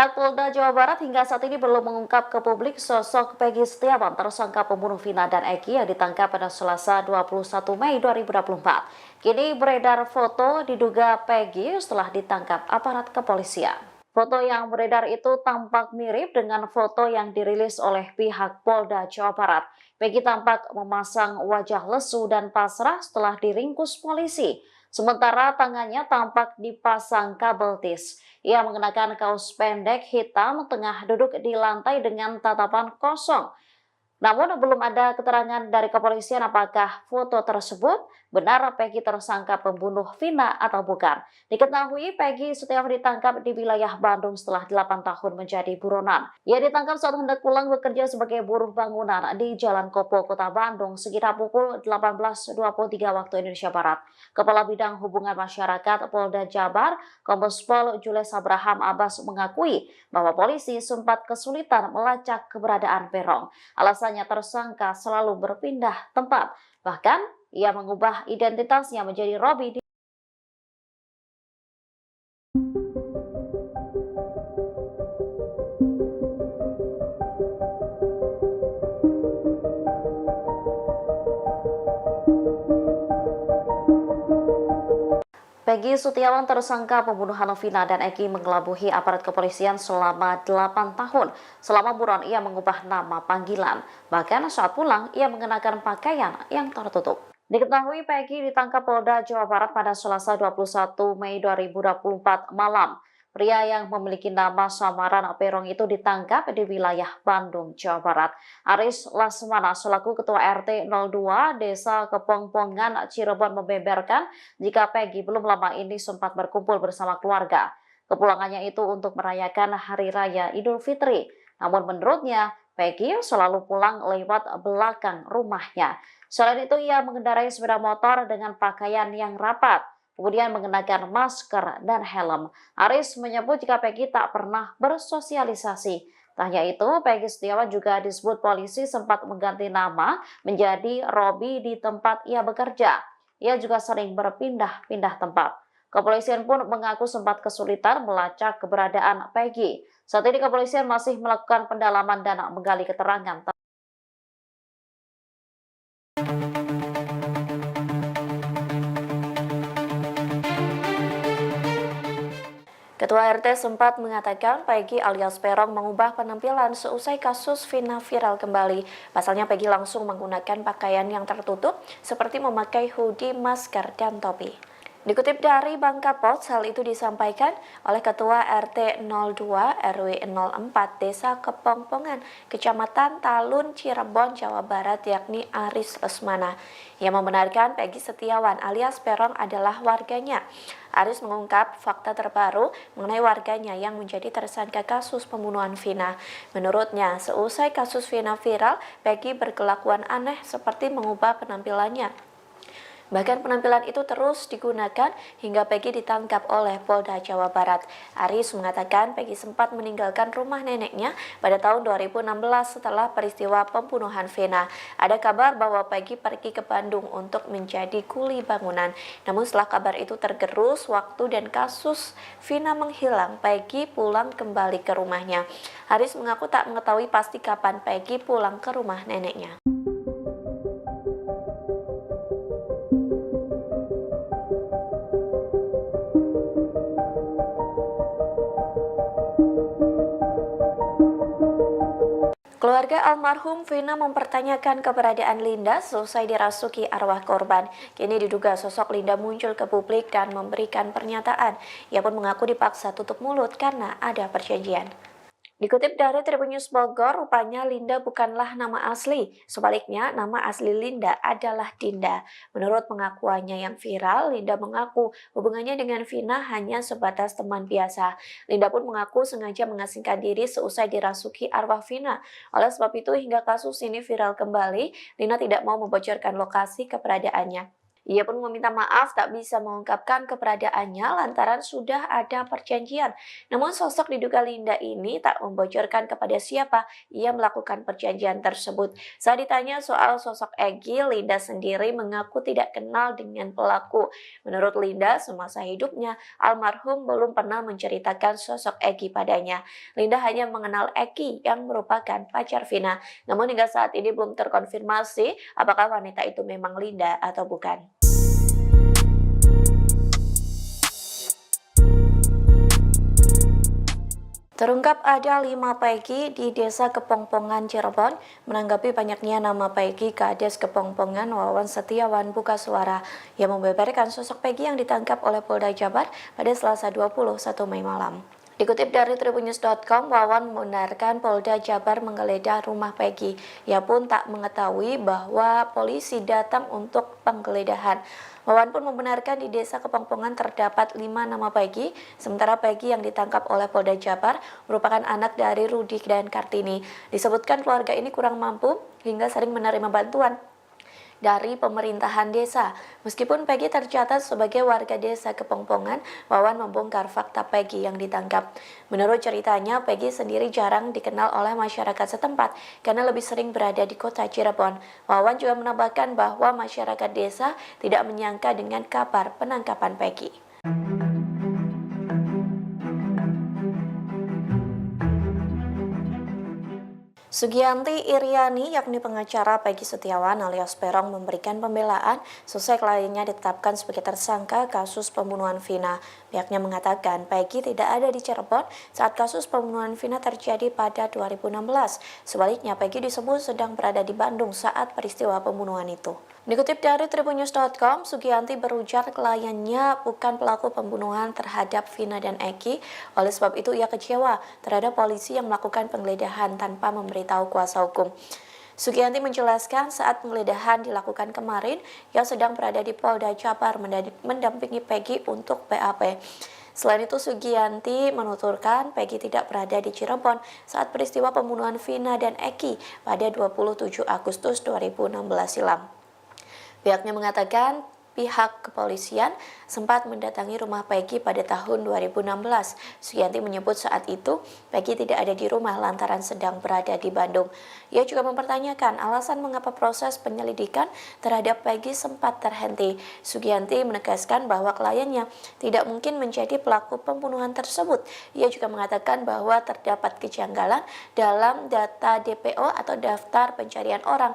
Pihak Polda Jawa Barat hingga saat ini belum mengungkap ke publik sosok Peggy Setiawan, tersangka pembunuh Vina dan Eki yang ditangkap pada Selasa 21 Mei 2024. Kini beredar foto diduga Peggy setelah ditangkap aparat kepolisian. Foto yang beredar itu tampak mirip dengan foto yang dirilis oleh pihak Polda Jawa Barat. Peggy tampak memasang wajah lesu dan pasrah setelah diringkus polisi. Sementara tangannya tampak dipasang kabel tis. Ia mengenakan kaos pendek hitam tengah duduk di lantai dengan tatapan kosong. Namun belum ada keterangan dari kepolisian apakah foto tersebut benar Peggy tersangka pembunuh Vina atau bukan. Diketahui Peggy Setiawan ditangkap di wilayah Bandung setelah 8 tahun menjadi buronan. Ia ditangkap saat hendak pulang bekerja sebagai buruh bangunan di Jalan Kopo, Kota Bandung sekitar pukul 18.23 waktu Indonesia Barat. Kepala Bidang Hubungan Masyarakat Polda Jabar, Kombes Pol Jules Abraham Abbas mengakui bahwa polisi sempat kesulitan melacak keberadaan Peron. Alasannya tersangka selalu berpindah tempat. Bahkan ia mengubah identitasnya menjadi Robi. Peggy Setiawan, tersangka pembunuhan Vina dan Eki, mengelabuhi aparat kepolisian selama 8 tahun. Selama buron ia mengubah nama panggilan. Bahkan saat pulang ia mengenakan pakaian yang tertutup. Diketahui Peggy ditangkap Polda Jawa Barat pada Selasa 21 Mei 2024 malam. Pria yang memiliki nama samaran Perong itu ditangkap di wilayah Bandung, Jawa Barat. Aris Lasmana selaku Ketua RT 02 Desa Kepongpongan, Cirebon membeberkan jika Peggy belum lama ini sempat berkumpul bersama keluarga. Kepulangannya itu untuk merayakan Hari Raya Idul Fitri. Namun menurutnya, Peggy selalu pulang lewat belakang rumahnya. Selain itu, ia mengendarai sepeda motor dengan pakaian yang rapat, kemudian mengenakan masker dan helm. Aris menyebut jika Peggy tak pernah bersosialisasi. Tak hanya itu, Peggy Setiawan juga disebut polisi sempat mengganti nama menjadi Robi di tempat ia bekerja. Ia juga sering berpindah-pindah tempat. Kepolisian pun mengaku sempat kesulitan melacak keberadaan Peggy. Saat ini kepolisian masih melakukan pendalaman dan menggali keterangan. Ketua RT sempat mengatakan Peggy alias Perong mengubah penampilan seusai kasus Vina viral kembali. Pasalnya Peggy langsung menggunakan pakaian yang tertutup seperti memakai hoodie, masker, dan topi. Dikutip dari Bangka Post, hal itu disampaikan oleh Ketua RT 02 RW 04 Desa Kepongpongan, Kecamatan Talun, Cirebon, Jawa Barat, yakni Aris Lesmana. Ia membenarkan Peggy Setiawan alias Perong adalah warganya. Aris mengungkap fakta terbaru mengenai warganya yang menjadi tersangka kasus pembunuhan Vina. Menurutnya, seusai kasus Vina viral, Peggy berkelakuan aneh seperti mengubah penampilannya. Bahkan penampilan itu terus digunakan hingga Peggy ditangkap oleh Polda Jawa Barat. Aris mengatakan Peggy sempat meninggalkan rumah neneknya pada tahun 2016 setelah peristiwa pembunuhan Vina. Ada kabar bahwa Peggy pergi ke Bandung untuk menjadi kuli bangunan. Namun setelah kabar itu tergerus waktu dan kasus Vina menghilang, Peggy pulang kembali ke rumahnya. Aris mengaku tak mengetahui pasti kapan Peggy pulang ke rumah neneknya. Keluarga almarhum Vina mempertanyakan keberadaan Linda selesai dirasuki arwah korban. Kini diduga sosok Linda muncul ke publik dan memberikan pernyataan. Ia pun mengaku dipaksa tutup mulut karena ada perjanjian. Dikutip dari Tribun News Bogor, rupanya Linda bukanlah nama asli. Sebaliknya, nama asli Linda adalah Dinda. Menurut pengakuannya yang viral, Linda mengaku hubungannya dengan Vina hanya sebatas teman biasa. Linda pun mengaku sengaja mengasingkan diri seusai dirasuki arwah Vina. Oleh sebab itu, hingga kasus ini viral kembali, Linda tidak mau membocorkan lokasi keberadaannya. Ia pun meminta maaf tak bisa mengungkapkan keberadaannya lantaran sudah ada perjanjian. Namun sosok diduga Linda ini tak membocorkan kepada siapa ia melakukan perjanjian tersebut. Saat ditanya soal sosok Egy, Linda sendiri mengaku tidak kenal dengan pelaku. Menurut Linda, semasa hidupnya, almarhum belum pernah menceritakan sosok Egy padanya. Linda hanya mengenal Egy yang merupakan pacar Vina. Namun hingga saat ini belum terkonfirmasi apakah wanita itu memang Linda atau bukan. Terungkap ada 5 Peggy di Desa Kepongpongan, Cirebon. Menanggapi banyaknya nama Peggy, Kades Kepongpongan Wawan Setiawan buka suara yang membeberkan sosok Peggy yang ditangkap oleh Polda Jabar pada Selasa 21 Mei malam. Dikutip dari tribunnews.com, Wawan membenarkan Polda Jabar menggeledah rumah Peggy. Ia pun tak mengetahui bahwa polisi datang untuk penggeledahan. Wawan pun membenarkan di Desa Kepongpongan terdapat 5 nama Peggy, sementara Peggy yang ditangkap oleh Polda Jabar merupakan anak dari Rudi dan Kartini. Disebutkan keluarga ini kurang mampu hingga sering menerima bantuan dari pemerintahan desa. Meskipun Peggy tercatat sebagai warga desa Kepongpongan, Wawan membongkar fakta Peggy yang ditangkap. Menurut ceritanya, Peggy sendiri jarang dikenal oleh masyarakat setempat karena lebih sering berada di kota Cirebon. Wawan juga menambahkan bahwa masyarakat desa tidak menyangka dengan kabar penangkapan Peggy. Sugianti Iriani, yakni pengacara Peggy Setiawan alias Peron, memberikan pembelaan sesuai kliennya ditetapkan sebagai tersangka kasus pembunuhan Vina. Pihaknya mengatakan Peggy tidak ada di Cirebon saat kasus pembunuhan Vina terjadi pada 2016. Sebaliknya, Peggy disebut sedang berada di Bandung saat peristiwa pembunuhan itu. Dikutip dari tribunnews.com, Sugianti berujar kliennya bukan pelaku pembunuhan terhadap Vina dan Egy. Oleh sebab itu ia kecewa terhadap polisi yang melakukan penggeledahan tanpa memberitahu kuasa hukum. Sugianti menjelaskan saat penggeledahan dilakukan kemarin, ia sedang berada di Polda Jabar mendampingi Peggy untuk BAP. Selain itu, Sugianti menuturkan Peggy tidak berada di Cirebon saat peristiwa pembunuhan Vina dan Egy pada 27 Agustus 2016 silam. Pihaknya mengatakan pihak kepolisian sempat mendatangi rumah Peggy pada tahun 2016. Sugianti menyebut saat itu Peggy tidak ada di rumah lantaran sedang berada di Bandung. Ia juga mempertanyakan alasan mengapa proses penyelidikan terhadap Peggy sempat terhenti. Sugianti menegaskan bahwa kliennya tidak mungkin menjadi pelaku pembunuhan tersebut. Ia juga mengatakan bahwa terdapat kejanggalan dalam data DPO atau daftar pencarian orang